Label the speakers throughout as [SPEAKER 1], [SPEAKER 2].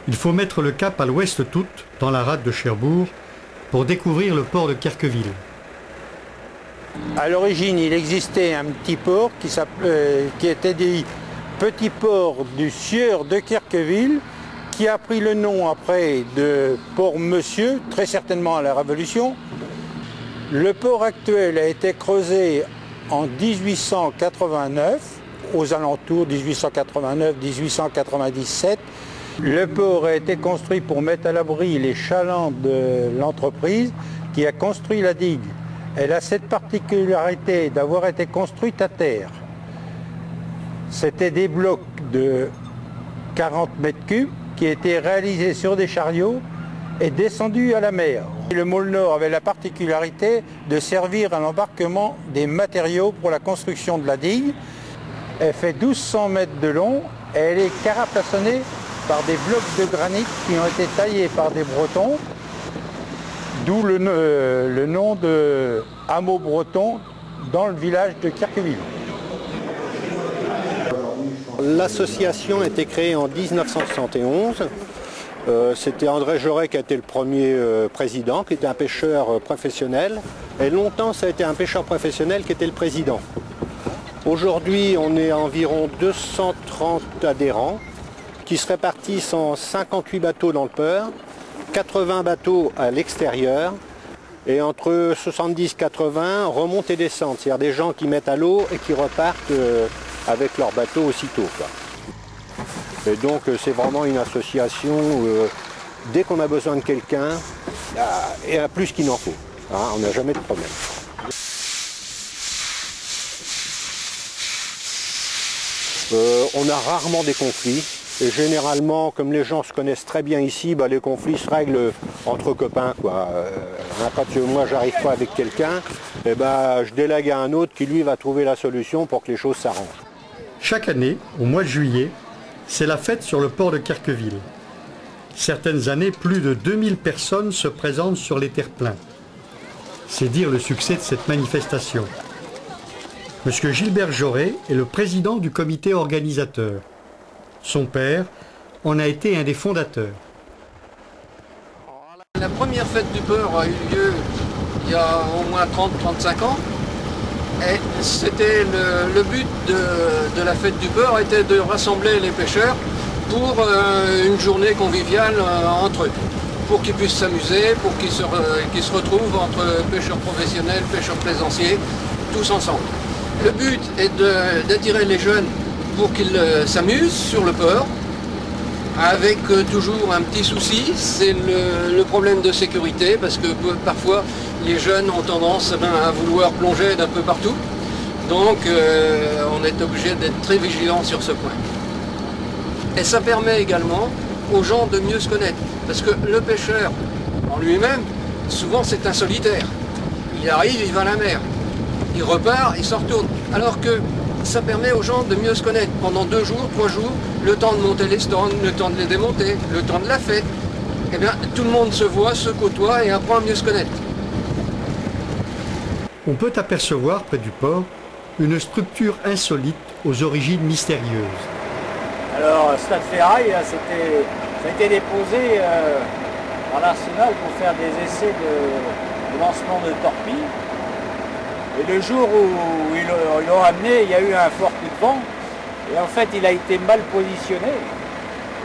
[SPEAKER 1] Il faut mettre le cap à l'ouest toute, dans la rade de Cherbourg, pour découvrir le port de Querqueville.
[SPEAKER 2] À l'origine, il existait un petit port qui était dit Petit Port du Sieur de Querqueville, qui a pris le nom après de Port Monsieur, très certainement à la Révolution. Le port actuel a été creusé en 1889, aux alentours 1889-1897. Le port a été construit pour mettre à l'abri les chalands de l'entreprise qui a construit la digue. Elle a cette particularité d'avoir été construite à terre. C'était des blocs de 40 mètres cubes qui étaient réalisés sur des chariots et descendus à la mer. Le môle nord avait la particularité de servir à l'embarquement des matériaux pour la construction de la digue. Elle fait 1200 mètres de long et elle est carapassonnée par des blocs de granit qui ont été taillés par des Bretons, d'où le nom de hameau breton dans le village de Querqueville.
[SPEAKER 3] L'association a été créée en 1971. C'était André Jaurès qui a été le premier président, qui était un pêcheur professionnel. Et longtemps, ça a été un pêcheur professionnel qui était le président. Aujourd'hui, on est environ 230 adhérents qui se répartissent en 58 bateaux dans le port, 80 bateaux à l'extérieur, et entre 70-80 remontent et descendent. C'est-à-dire des gens qui mettent à l'eau et qui repartent avec leur bateau aussitôt, quoi. Et donc c'est vraiment une association, dès qu'on a besoin de quelqu'un, il y a plus qu'il n'en faut. Hein, on n'a jamais de problème. On a rarement des conflits. Et généralement, comme les gens se connaissent très bien ici, les conflits se règlent entre copains, quoi. Quand moi j'arrive pas avec quelqu'un, je délègue à un autre qui lui va trouver la solution pour que les choses s'arrangent.
[SPEAKER 1] Chaque année, au mois de juillet, c'est la fête sur le port de Querqueville. Certaines années, plus de 2000 personnes se présentent sur les terre-pleins. C'est dire le succès de cette manifestation. Monsieur Gilbert Jaurès est le président du comité organisateur. Son père en a été un des fondateurs.
[SPEAKER 4] La première fête du port a eu lieu il y a au moins 30-35 ans. Et c'était le but de la fête du port était de rassembler les pêcheurs pour une journée conviviale entre eux. Pour qu'ils puissent s'amuser, pour qu'ils se retrouvent entre pêcheurs professionnels, pêcheurs plaisanciers, tous ensemble. Le but est d'attirer les jeunes pour qu'ils s'amusent sur le port, avec toujours un petit souci, c'est le problème de sécurité, parce que parfois les jeunes ont tendance à vouloir plonger d'un peu partout, donc on est obligé d'être très vigilant sur ce point. Et ça permet également aux gens de mieux se connaître, parce que le pêcheur en lui-même, souvent c'est un solitaire. Il arrive, il va à la mer, il repart, il s'en retourne, alors que ça permet aux gens de mieux se connaître pendant 2 jours, 3 jours, le temps de monter les stands, le temps de les démonter, le temps de la fête. Eh bien, tout le monde se voit, se côtoie et apprend à mieux se connaître.
[SPEAKER 1] On peut apercevoir près du port une structure insolite aux origines mystérieuses.
[SPEAKER 5] Alors, Stade Ferraille, ça a été déposé à l'Arsenal pour faire des essais de lancement de torpilles. Et le jour où ils l'ont amené, il y a eu un fort coup de vent. Et en fait, il a été mal positionné.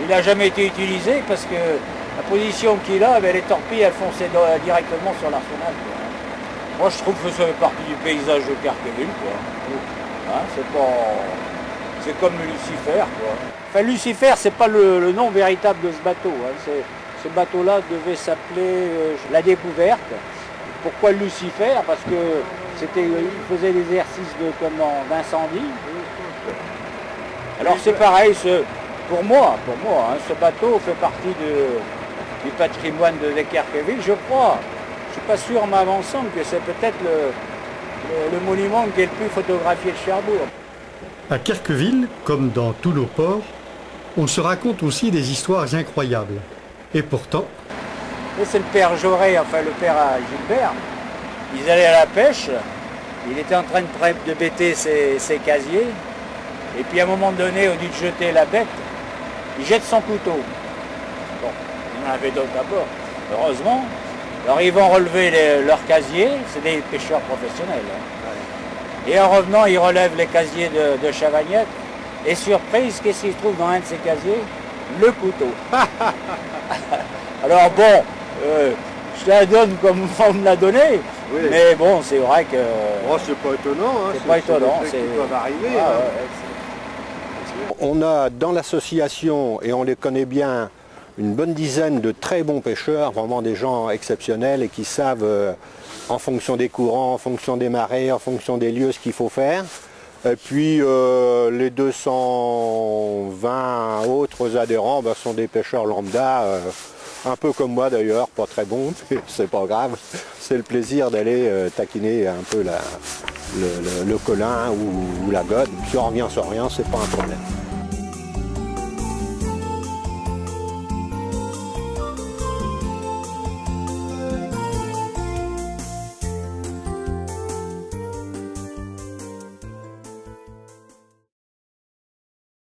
[SPEAKER 5] Il n'a jamais été utilisé parce que la position qu'il a, les torpilles, elles fonçaient directement sur l'Arsenal. Moi, je trouve que ça fait partie du paysage de Querqueville, quoi. Hein, c'est comme Lucifer, quoi. Enfin, Lucifer, c'est pas le nom véritable de ce bateau. Hein. Ce bateau-là devait s'appeler La Découverte. Pourquoi Lucifer? Parce que il faisait l'exercice d'incendie. Alors c'est pareil, pour moi, hein, ce bateau fait partie du patrimoine de Querqueville, je crois. Je ne suis pas sûr en m'avançant que c'est peut-être le monument qui est le plus photographié de Cherbourg.
[SPEAKER 1] À Querqueville, comme dans tous nos ports, on se raconte aussi des histoires incroyables. Et pourtant...
[SPEAKER 5] Et c'est le père Jauré, enfin le père à Gilbert. Ils allaient à la pêche, il était en train de bêter ses casiers. Et puis à un moment donné, au lieu de jeter la bête, il jette son couteau. Bon, il y en avait d'autres d'abord, heureusement. Alors ils vont relever leurs casiers, c'est des pêcheurs professionnels. Hein. Et en revenant, ils relèvent les casiers de Chavagnette. Et surprise, qu'est-ce qu'ils trouvent dans un de ces casiers? Le couteau. Alors bon, je la donne comme on me l'a donné, oui. Mais bon, c'est vrai que...
[SPEAKER 3] Oh, c'est pas étonnant, hein,
[SPEAKER 5] c'est pas étonnant.
[SPEAKER 3] C'est qui peuvent arriver.
[SPEAKER 5] Ah,
[SPEAKER 3] hein. On a dans l'association, et on les connaît bien, une bonne dizaine de très bons pêcheurs, vraiment des gens exceptionnels et qui savent, en fonction des courants, en fonction des marées, en fonction des lieux, ce qu'il faut faire. Et puis les 220 autres adhérents sont des pêcheurs lambda, un peu comme moi d'ailleurs, pas très bons, mais c'est pas grave. C'est le plaisir d'aller taquiner un peu le colin ou la gode. Si on revient sur rien, c'est pas un problème.